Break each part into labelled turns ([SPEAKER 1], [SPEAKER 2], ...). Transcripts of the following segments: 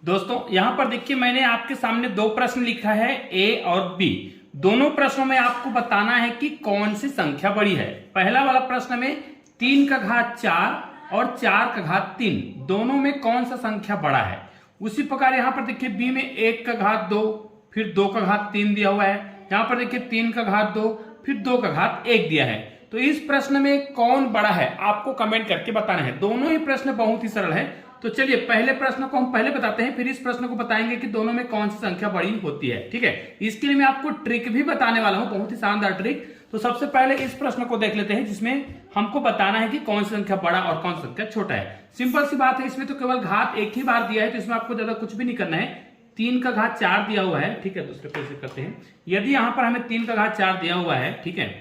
[SPEAKER 1] दोस्तों यहां पर देखिए मैंने आपके सामने दो प्रश्न लिखा है ए और बी। दोनों प्रश्नों में आपको बताना है कि कौन सी संख्या बड़ी है। पहला वाला प्रश्न में 3 का घात 4 और 4 का घात 3 दोनों में कौन सा संख्या बड़ा है। उसी प्रकार यहां पर देखिए बी में 1 का घात 2 फिर 2 का घात 3 दिया हुआ है। यहां पर देखिए 3 का घात 2 फिर 2 का घात 1 दिया है। तो इस प्रश्न में कौन बड़ा है आपको कमेंट करके बताना है। दोनों ही प्रश्न बहुत ही सरल है। तो चलिए पहले प्रश्न को हम पहले बताते हैं, फिर इस प्रश्न को बताएंगे कि दोनों में कौन सी संख्या बड़ी होती है। ठीक है, इसके लिए मैं आपको ट्रिक भी बताने वाला हूं, बहुत ही शानदार ट्रिक। तो सबसे पहले इस प्रश्न को देख लेते हैं जिसमें हमको बताना है कि कौन सी संख्या बड़ा और कौन सी संख्या छोटा है। सिंपल सी बात है, इसमें तो केवल घात एक ही बार दिया है, तो इसमें आपको ज्यादा कुछ भी नहीं करना है। 3 का घात 4 दिया हुआ है। ठीक है, दूसरे कैसे करते हैं। यदि यहां पर हमें 3 का घात 4 दिया हुआ है, ठीक है,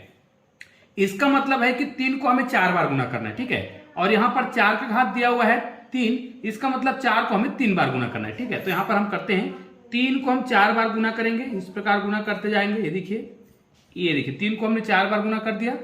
[SPEAKER 1] इसका मतलब है कि 3 को हमें 4 बार गुना करना है। ठीक है, और यहां पर 4 का घात दिया हुआ है 3, इसका मतलब 4 को हमें 3 बार गुना करना है। ठीक है, तो यहां पर हम करते हैं 3 को हम 4 बार गुना करेंगे, इस प्रकार गुना करते जाएंगे। ये देखिए 3 को हमने 4 बार गुना कर दिया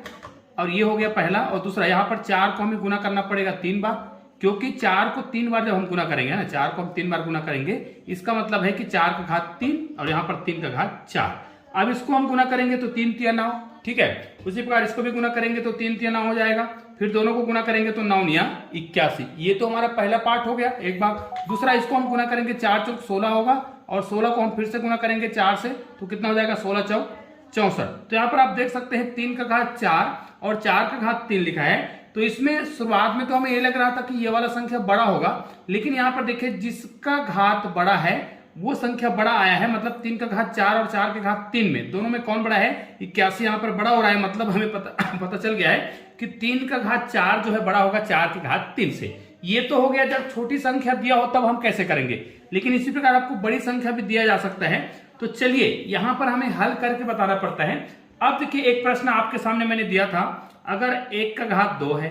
[SPEAKER 1] और ये हो गया पहला। और दूसरा यहां पर 4 को हमें गुना करना पड़ेगा 3 बार, क्योंकि 4 को 3 बार जब हम गुना करेंगे ना, 4 को हम 3 बार गुना करेंगे, इसका मतलब है कि 4 का घात 3 और यहां पर 3 का घात 4। अब इसको हम गुना करेंगे तो 3 तिया 9। ठीक है, उसी प्रकार इसको भी गुना करेंगे तो 3 तिया 9 हो जाएगा। फिर दोनों को गुना करेंगे तो 9 निया 81। ये तो हमारा पहला पार्ट हो गया एक बार। दूसरा इसको हम गुना करेंगे 4 चौक 16 होगा, और 16 को हम फिर से गुना करेंगे 4 से, तो कितना हो जाएगा 16 चौक 64। तो यहाँ पर आप देख सकते हैं 3 का घात 4 और 4 का घात 3 लिखा है। तो इसमें शुरुआत में तो हमें ये लग रहा था कि ये वाला संख्या बड़ा होगा, लेकिन यहाँ पर देखिए जिसका घात बड़ा है वो संख्या बड़ा आया है। मतलब 3 का घात 4 और 4 के घात 3 में दोनों में कौन बड़ा है, 81 यहाँ पर बड़ा हो रहा है। मतलब हमें पता चल गया है कि 3 का घात 4 जो है बड़ा होगा 4 के घात 3 से। ये तो हो गया जब छोटी संख्या दिया हो तब हम कैसे करेंगे, लेकिन इसी प्रकार आपको बड़ी संख्या भी दिया जा सकता है। तो चलिए यहां पर हमें हल करके बताना पड़ता है। अब देखिए एक प्रश्न आपके सामने मैंने दिया था, अगर 1 का घात 2 है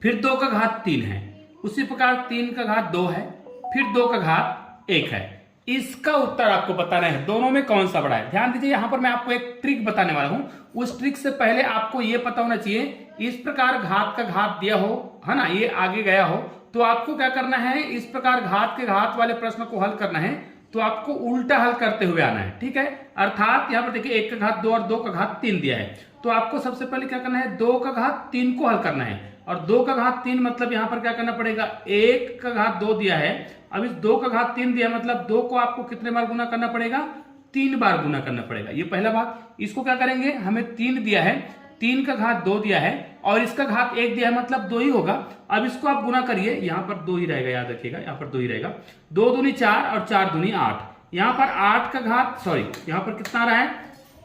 [SPEAKER 1] फिर 2 का घात 3 है, उसी प्रकार 3 का घात 2 है फिर 2 का घात 1 है, इसका उत्तर आपको बताना है दोनों में कौन सा बड़ा है। ध्यान दीजिए, यहां पर मैं आपको एक ट्रिक बताने वाला हूं। उस ट्रिक से पहले आपको यह पता होना चाहिए, इस प्रकार घात का घात दिया हो, है ना, ये आगे गया हो, तो आपको क्या करना है, इस प्रकार घात के घात वाले प्रश्न को हल करना है तो आपको उल्टा हल करते हुए आना है। ठीक है, अर्थात यहां पर देखिए 1 का घात 2 और 2 का घात 3 दिया है, तो आपको सबसे पहले क्या करना है, 2 का घात 3 को हल करना है। और 2 का घात 3 मतलब यहां पर क्या करना पड़ेगा, 1 का घात 2 दिया है, अब इस 2 का घात 3 दिया है, मतलब 2 को आपको कितने बार गुना करना पड़ेगा, 3 बार गुना करना पड़ेगा। ये पहला भाग। इसको क्या करेंगे, हमें 3 दिया है, 3 का घात 2 दिया है और इसका घात 1 दिया है, मतलब 2 ही होगा। अब इसको आप गुना करिए, यहां पर 2 ही रहेगा, याद रखिएगा यहां पर 2 ही रहेगा। 2 दूनी 4 और 4 दूनी 8। यहां पर 8 का घात यहां पर कितना आ रहा है,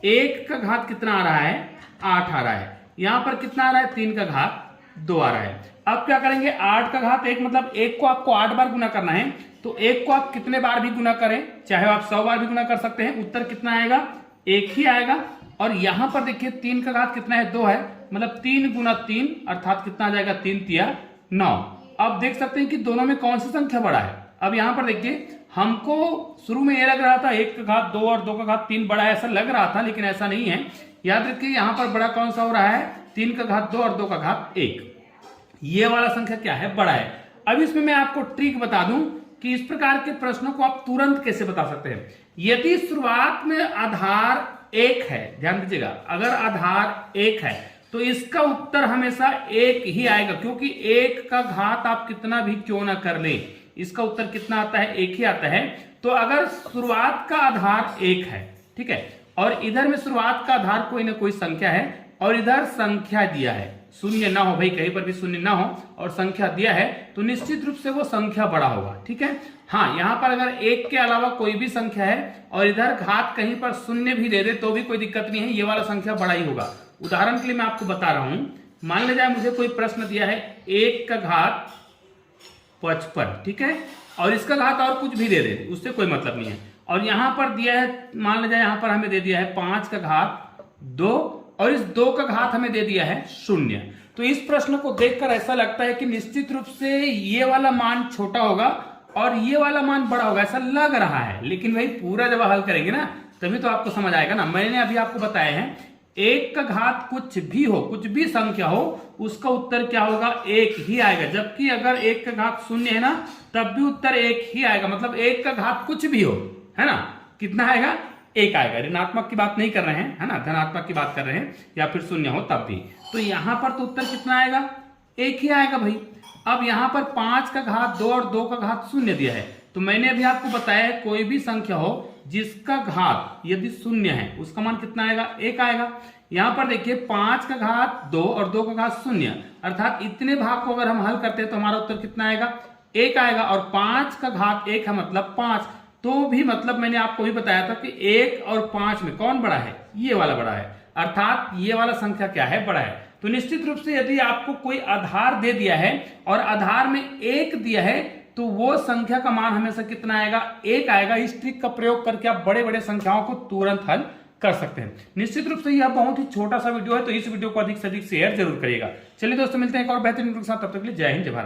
[SPEAKER 1] 1 का घात कितना आ रहा है, 8 आ रहा है। यहां पर कितना आ रहा है, 3 का घात 2 आ रहा है। अब क्या करेंगे, 8 का घात 1 मतलब 1 को आपको 8 बार गुना करना है, तो 1 को आप कितने बार भी गुना करें, चाहे आप 100 बार भी गुना कर सकते हैं, उत्तर कितना आएगा, 1 ही आएगा। और यहां पर देखिए 3 का घात कितना है, 2 है, मतलब 3 गुना 3 अर्थात कितना आ जाएगा, 3 तिया 9। अब देख सकते हैं कि दोनों में कौन सी संख्या बड़ा है। अब यहां पर देखिए हमको शुरू में यह लग रहा था 1 का घात 2 और 2 का घात 3 बड़ा है, ऐसा लग रहा था, लेकिन ऐसा नहीं है। याद रखिए यहां पर बड़ा कौन सा हो रहा है, 3 का घात 2 और 2 का घात 1, ये वाला संख्या क्या है, बड़ा है। अब इसमें मैं आपको ट्रिक बता दूं कि इस प्रकार के प्रश्नों को आप तुरंत कैसे बता सकते हैं। यदि शुरुआत में आधार 1 है, ध्यान दीजिएगा, अगर आधार 1 है तो इसका उत्तर हमेशा 1 ही आएगा, क्योंकि 1 का घात आप कितना भी क्यों ना कर ले, इसका उत्तर कितना आता है, 1 ही आता है। तो अगर शुरुआत का आधार 1 है, ठीक है, और इधर में शुरुआत का आधार कोई ना कोई संख्या है और इधर संख्या दिया है, शून्य ना हो भाई, कहीं पर भी शून्य ना हो और संख्या दिया है, तो निश्चित रूप से वो संख्या बड़ा होगा। ठीक है, हाँ, यहां पर अगर 1 के अलावा कोई भी संख्या है और इधर घात कहीं पर शून्य भी दे दे तो भी कोई दिक्कत नहीं है, ये वाला संख्या बड़ा ही होगा। उदाहरण के लिए मैं आपको बता रहा हूं, मान लीजिए मुझे कोई प्रश्न दिया है 1 का घात 55, ठीक है, और इसका घात और कुछ भी दे दे, उससे कोई मतलब नहीं है। और यहां पर दिया है, मान लीजिए यहां पर हमें दे दिया है 5 का घात 2 और इस 2 का घात हमें दे दिया है 0। तो इस प्रश्न को देखकर ऐसा लगता है कि निश्चित रूप से ये वाला मान छोटा होगा और ये वाला मान बड़ा होगा, ऐसा लग रहा है। लेकिन भाई पूरा जब हल करेंगे ना तभी तो आपको समझ आएगा ना। मैंने अभी आपको बताया है एक का घात कुछ भी हो, कुछ भी संख्या हो, उसका उत्तर क्या होगा, एक ही आएगा। जबकि अगर एक का घात शून्य है ना, तब भी उत्तर एक ही आएगा। मतलब एक का घात कुछ भी हो, है ना, कितना आएगा, एक आएगा। ऋणात्मक की बात नहीं कर रहे हैं, है ना, धनात्मक की बात कर रहे हैं, या फिर शून्य हो तब भी। तो यहां पर तो उत्तर कितना आएगा, एक ही आएगा भाई। अब यहां पर 5 का घात 2 और 2 का घात शून्य दिया है, तो मैंने अभी आपको बताया है कोई भी संख्या हो जिसका घात यदि शून्य है, उसका मान कितना आएगा, एक आएगा। यहां पर देखिए 5 का घात 2 और 2 का घात शून्य, अर्थात इतने भाग को अगर हम हल करते हैं तो हमारा उत्तर कितना आएगा, एक आएगा। और 5 का घात 1 है मतलब 5, तो भी मतलब मैंने आपको भी बताया था कि 1 और 5 में कौन बड़ा है, ये वाला बड़ा है, अर्थात ये वाला संख्या क्या है, बड़ा है। तो निश्चित रूप से यदि आपको कोई आधार दे दिया है और आधार में 1 दिया है, तो वो संख्या का मान हमेशा कितना आएगा, एक आएगा। इस ट्रिक का प्रयोग करके आप बड़े बड़े संख्याओं को तुरंत हल कर सकते हैं। निश्चित रूप से यह बहुत ही छोटा सा वीडियो है, तो इस वीडियो को अधिक से अधिक शेयर जरूर करिएगा। चलिए दोस्तों, मिलते हैं एक और बेहतरीन वीडियो के साथ, तब तक के लिए जय हिंद, जय भारत।